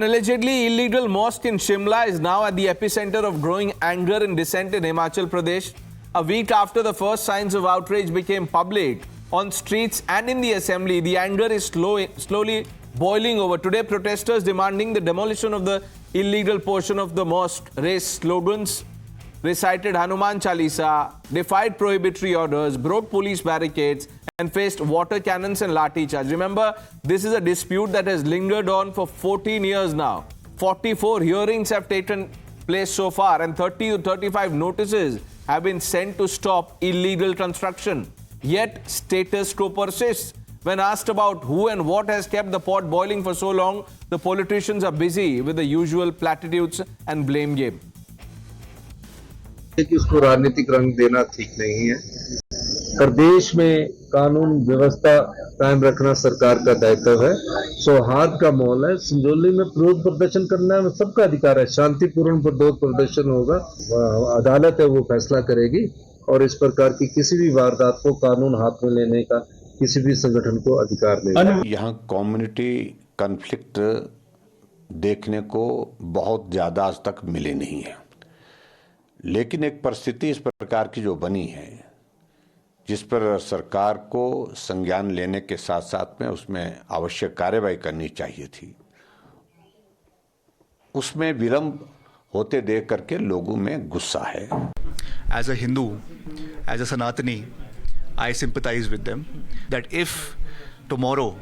An allegedly illegal mosque in Shimla is now at the epicenter of growing anger and dissent in Himachal Pradesh. A week after the first signs of outrage became public on streets and in the assembly, the anger is slowly boiling over. Today, protesters demanding the demolition of the illegal portion of the mosque raised slogans, recited Hanuman Chalisa, defied prohibitory orders, broke police barricades, and faced water cannons and lathi charge. Remember, this is a dispute that has lingered on for 14 years now. 44 hearings have taken place so far, and 30 to 35 notices have been sent to stop illegal construction. Yet, status quo persists. When asked about who and what has kept the pot boiling for so long, the politicians are busy with the usual platitudes and blame game. कि उसको राजनीतिक रंग देना ठीक नहीं है। प्रदेश में कानून व्यवस्था कायम रखना सरकार का दायित्व है। सौहार्द का माहौल है। संजौली में विरोध प्रदर्शन करना में सबका अधिकार है। शांतिपूर्ण विरोध प्रदर्शन होगा, अदालत है वो फैसला करेगी और इस प्रकार की किसी भी वारदात को कानून हाथ में लेने का किसी भी संगठन को अधिकार नहीं। यहाँ कम्युनिटी कॉन्फ्लिक्ट देखने को बहुत ज्यादा आज तक मिले नहीं है, लेकिन एक परिस्थिति इस प्रकार की जो बनी है जिस पर सरकार को संज्ञान लेने के साथ साथ में उसमें आवश्यक कार्यवाही करनी चाहिए थी, उसमें विलंब होते देख करके लोगों में गुस्सा है। As a Hindu, as a Sanatani, I sympathize with them that if tomorrow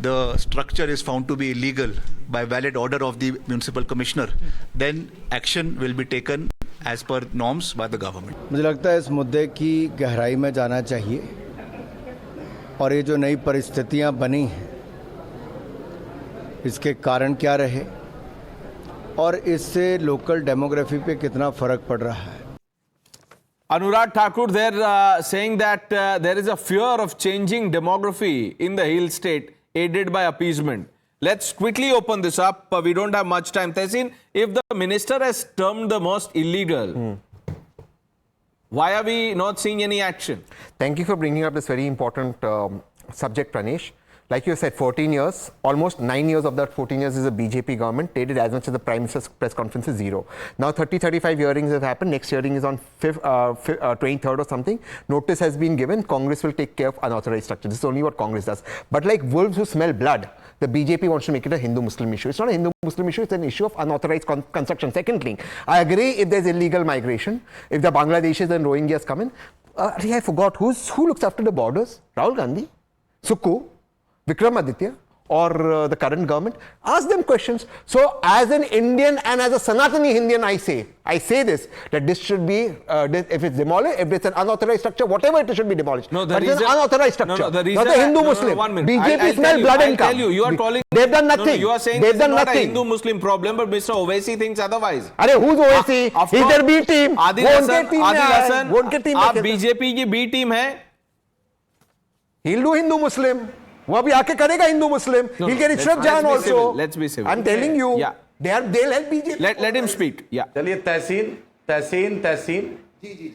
the structure is found to be illegal by valid order of the municipal commissioner, then action will be taken as per norms by the government. मुझे लगता है इस मुद्दे की गहराई में जाना चाहिए और ये जो नई परिस्थितियां बनी हैं इसके कारण क्या रहे और इससे लोकल डेमोग्राफी पे कितना फर्क पड़ रहा है। Anurag Thakur there saying that there is a fear of changing demography in the hill state aided by appeasement. Let's quickly open this up. We don't have much time. Tehseen, if the minister has termed the mosque illegal, why are we not seeing any action? Thank you for bringing up this very important subject, Pranesh. Like you said, 14 years, almost 9 years of that 14 years is a BJP government. They did as much as the Prime Minister's press conference is zero. Now 30-35 hearings have happened. Next hearing is on 23rd or something. Notice has been given. Congress will take care of unauthorized structure. This is only what Congress does. But like wolves who smell blood, the BJP wants to make it a Hindu-Muslim issue. It's not a Hindu-Muslim issue. It's an issue of unauthorized construction. Second thing, I agree if there's illegal migration, if the Bangladeshis and Rohingyas come in. I forgot, who looks after the borders? Rahul Gandhi? Sukhu? Vikramaditya or the current government? Ask them questions. So as an Indian and as a Sanatani Indian, I say this, that this should be, if it's demolished, if it's an unauthorized structure, whatever it should be demolished. No, but it's an unauthorized structure. No, the reason not a Hindu-Muslim. 1 minute. BJP smell blood and I'll tell you, you are calling... They've done nothing. No, you are saying they've this is done not nothing. a Hindu-Muslim problem, but Mr. Owaisi thinks otherwise. Arey, who's Owaisi? He's their B team. Adil Hasan, आप BJP की B team है? He'll do Hindu-Muslim. वो अभी आके करेगा हिंदू मुस्लिम. He'll get Ishraf Jahan also. Let's be civil. I'm telling you. Yeah. They'll help BJP. Let him speak. Yeah. चलिए तहसीन जी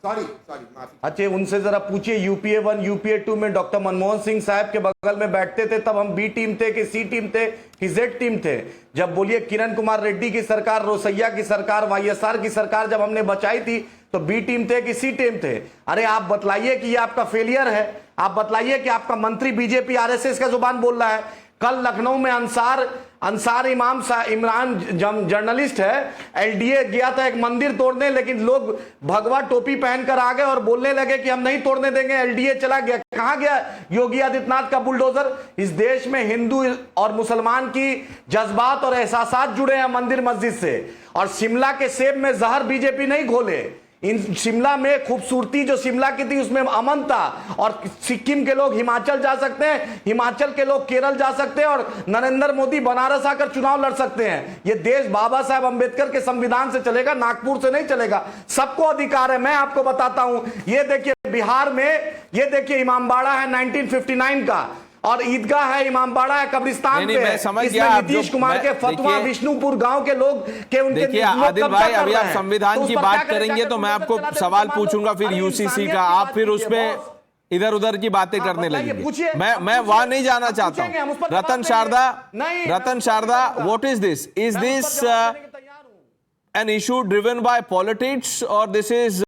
sorry माफी। अच्छा उनसे जरा पूछिए यूपीए 1 यूपीए 2 में डॉक्टर मनमोहन सिंह साहब के बगल में बैठते थे तब हम बी टीम थे कि सी टीम थे कि जेड टीम थे? जब बोलिए किरण कुमार रेड्डी की सरकार, रोसैया की सरकार, वाईएसआर की सरकार जब हमने बचाई थी तो बी टीम थे कि सी टीम थे? अरे आप बतलाइए कि ये आपका फेलियर है। आप बतलाइए कि आपका मंत्री बीजेपी आरएसएस का जुबान बोल रहा है। कल लखनऊ में अंसार इमरान जर्नलिस्ट है, एलडीए गया था एक मंदिर तोड़ने, लेकिन लोग भगवा टोपी पहनकर आ गए और बोलने लगे कि हम नहीं तोड़ने देंगे, एलडीए चला गया। कहां गया योगी आदित्यनाथ का बुलडोजर? इस देश में हिंदू और मुसलमान की जज्बात और एहसासात जुड़े हैं मंदिर मस्जिद से, और शिमला के सेब में जहर बीजेपी नहीं घोले। इन शिमला में खूबसूरती जो शिमला की थी उसमें अमन था, और सिक्किम के लोग हिमाचल जा सकते हैं, हिमाचल के लोग केरल जा सकते हैं, और नरेंद्र मोदी बनारस आकर चुनाव लड़ सकते हैं। ये देश बाबा साहब अंबेडकर के संविधान से चलेगा, नागपुर से नहीं चलेगा। सबको अधिकार है। मैं आपको बताता हूं, ये देखिए बिहार में, ये देखिए इमामबाड़ा है 1959 का, और ईदगाह है, इमामबाड़ा है, कब्रिस्तान पे है। इसमें नीतीश कुमार के फतवा विष्णुपुर गांव के लोग के उनके देखिए आदिल भाई, अभी आप संविधान की बात करेंगे तो मैं आपको सवाल पूछूंगा फिर यूसीसी का, आप फिर उसमें इधर उधर की बातें हाँ, करने बताइए, लगी। पूछिए। मैं पूछिए। वहां नहीं जाना हम चाहता पूछेंगे, हम उस हूं। पर रतन जवाब शारदा, देंगे। नहीं, रतन मैं शारदा, उस पर व्हाट इज दिस? इज मैं उस पर दिस जवाब देने के तैयार हूं। an issue driven by politics, or this is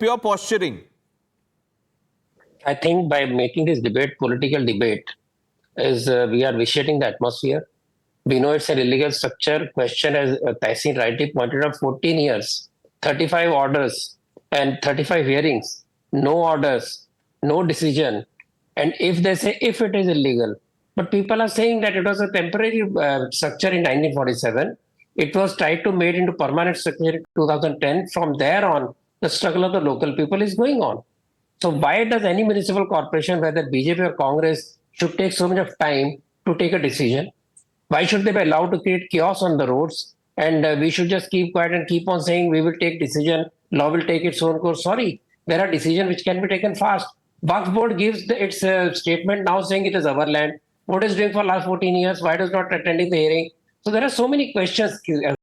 pure posturing? I think by making this debate political debate is we are vitiating the atmosphere. We know it's an illegal structure. Question, as Taisin rightly pointed out, 14 years, 35 orders, and 35 hearings, no orders, no decision. And if they say if it is illegal, but people are saying that it was a temporary structure in 1947. It was tried to made into permanent structure in 2010. From there on, the struggle of the local people is going on. So why does any municipal corporation, whether BJP or Congress, should take so much of time to take a decision? Why should they be allowed to create chaos on the roads? And we should just keep quiet and keep on saying we will take decision, law will take its own course. Sorry, there are decisions which can be taken fast. Waqf board gives its statement now saying it is our land. What is doing for last 14 years? Why does not attending the hearing? So there are so many questions.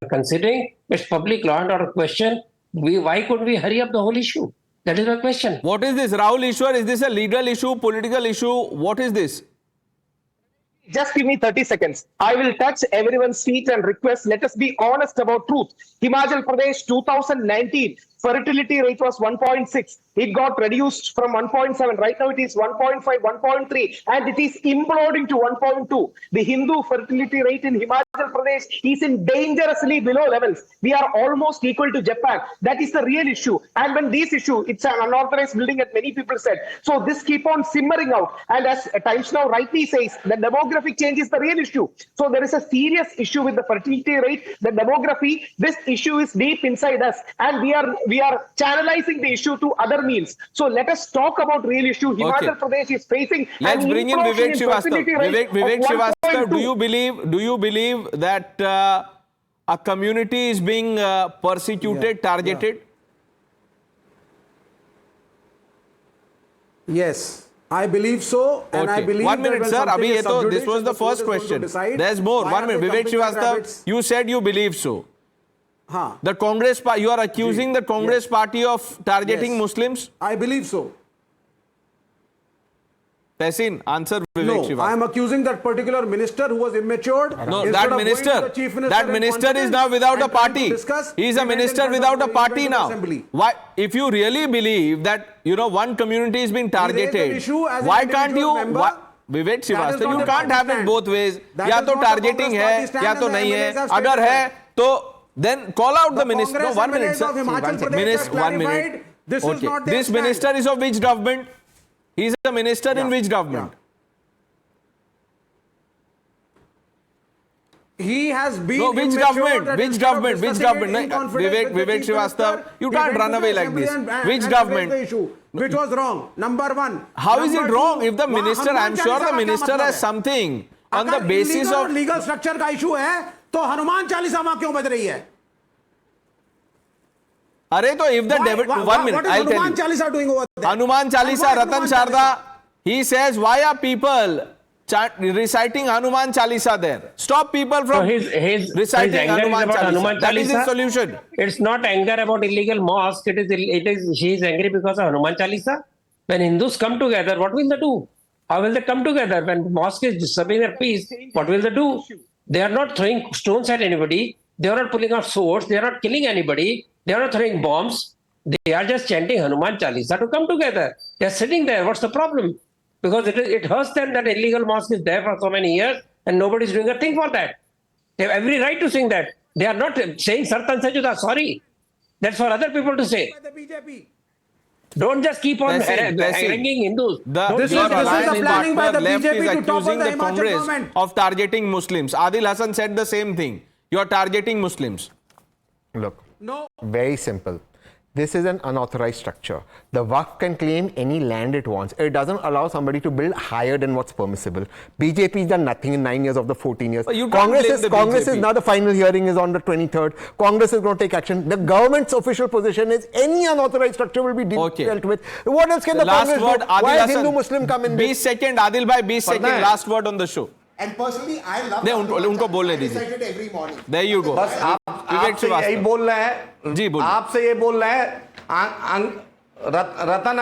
Considering it's public law and order question, why couldn't we hurry up the whole issue? That is my question. What is this, Rahul Ishwar? Is this a legal issue, political issue? What is this? Just give me 30 seconds. I will touch everyone's feet and request, let us be honest about truth. Himachal Pradesh 2019, fertility rate was 1.6. It got reduced from 1.7. Right now it is 1.5, 1.3, and it is imploding to 1.2. The Hindu fertility rate in Himachal Pradesh is in dangerously below levels. We are almost equal to Japan. That is the real issue. And when this issue, it's an unauthorized building, as many people said. So this keep on simmering out. And as Times Now rightly says, the demographic change is the real issue. So there is a serious issue with the fertility rate, the demography. This issue is deep inside us, and we are channelizing the issue to other means. So let us talk about real issue. Himachal Pradesh is facing. Let's bring in Vivek Srivastava. Vivek Srivastava, do do you believe that a community is being persecuted, targeted? Yes, I believe so, and I believe 1 minute, that when sir. something Abhi is ye to, sub this judice, was the court first is going to question. decide. There's more. Why 1 are minute. they Vivek jumping like Srivastava, rabbits? you said you believe so. Haan. The Congress, you are accusing the Congress party of targeting Yes. Muslims? I believe so. Tehseen, answer Vivek No, Srivastava. I am accusing that particular minister who was immatured. No, Instead that of going to minister, the chief minister that in minister is confidence now without a and trying to party. discuss, He is a he went in minister front of without the- a he party went to the now. assembly. Why, if you really believe that one community is being raised an targeted, issue as an why can't individual you? member. Vivek That is Srivastava, not you a can't party have it stand. both ways. That या is तो not a targeting Congress है, party stand या and तो the नहीं है. MLAs have अगर stated है, that. तो then call out the minister. No, Congress 1 minute, MLAs sir. of Himachal Pradesh Minister, have 1 minute. clarified this is not their This stand. minister is of which government? He is a minister in which government? He has been No, which immature government? that Which instead of government? Which discussing government? it in No, confidence with the Vivek chief Srivastava, minister, you he can't went run to the away like assembly this. and Which raised government? the issue, which was wrong. Number one. How is it Number wrong? two, If the वहाँ minister, Hanuman I'm sure Chalisa the का क्या minister मतलब has है? something on the अगर basis illegal और of. Legal structure का issue है तो हनुमान चालीसा वहां क्यों बज रही है? अरे तो if the devil, 1 minute, what is I'll tell Hanuman you. Chalisa doing over there? Hanuman Chalisa, And what is Ratan Hanuman Sharda, Chalisa? he says, why are people reciting Hanuman Chalisa there? Stop people So from his reciting anger is Hanuman about Chalisa. Hanuman That is his Chalisa. solution. It's not anger about illegal mosque. She is angry because of Hanuman Chalisa. When Hindus come together, what will they do? How will they come together? When mosque is disturbing their peace, what will they do? They are not throwing stones at anybody. They are not pulling out swords. They are not killing anybody. They are not throwing bombs. They are just chanting Hanuman Chalisa to come together. They are sitting there. What's the problem? Because it hurts them that illegal mosque is there for so many years and nobody is doing a thing for that. They have every right to sing that. They are not saying Sartan Sajuda, sorry. That's for other people to say. By the BJP. Don't just keep on Tehseen, haranguing Hindus. This is Your a alliance planning by the partner left BJP is to topple accusing the the Himachal Congress government. of targeting Muslims. Adil Hassan said the same thing. You are targeting Muslims. Look, No. very simple. This is an unauthorized structure. The Waqf can claim any land it wants. It doesn't allow somebody to build higher than what's permissible. BJP has done nothing in 9 years of the 14 years. But you can't Congress blame is the Congress is BJP. now, the final hearing is on the 23rd. Congress is going to take action. The government's official position is any unauthorized structure will be dealt with. What else can the Last Congress word, do? Adil Why is Hassan. Hindu Muslim come in 20 this? second, Adil bhai, 20 second, है। last word on the show. And personally, I love नहीं, the उनको बोलने I दीजिए. recite it every morning. There you go. बस Vivek आपसे यही Srivastava. बोल रहे हैं जी, बोलिए. आपसे ये बोल रहे हैं रतन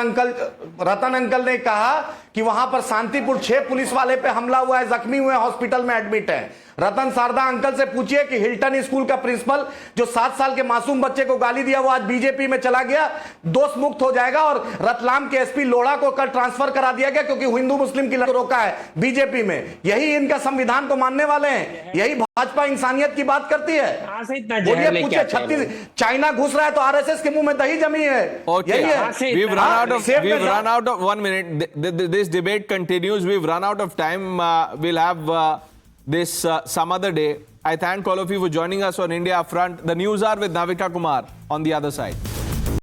अंकल ने कहा कि वहां पर शांतिपुर 6 पुलिस वाले पे हमला हुआ है, जख्मी हुए, हॉस्पिटल में एडमिट है। रतन शारदा अंकल से पूछिए कि हिल्टन स्कूल का प्रिंसिपल जो 7 साल के मासूम बच्चे को गाली दिया वो आज बीजेपी में चला गया, दोष मुक्त हो जाएगा। और रतलाम के एसपी लोढ़ा को कल ट्रांसफर करा दिया गया क्योंकि हिंदू मुस्लिम की लड़ाई रोका है बीजेपी में। यही इनका संविधान को मानने वाले हैं, यही भाजपा इंसानियत की बात करती है। बोलिए, पूछे, 36 चाइना घुस रहा है तो आरएसएस के मुंह में दही जमी है। यही है। We've run out of 1 minute. This debate continues. We've run out of time. We'll have this some other day. I thank all of you for joining us on India Front. The news are with Navika Kumar on the other side.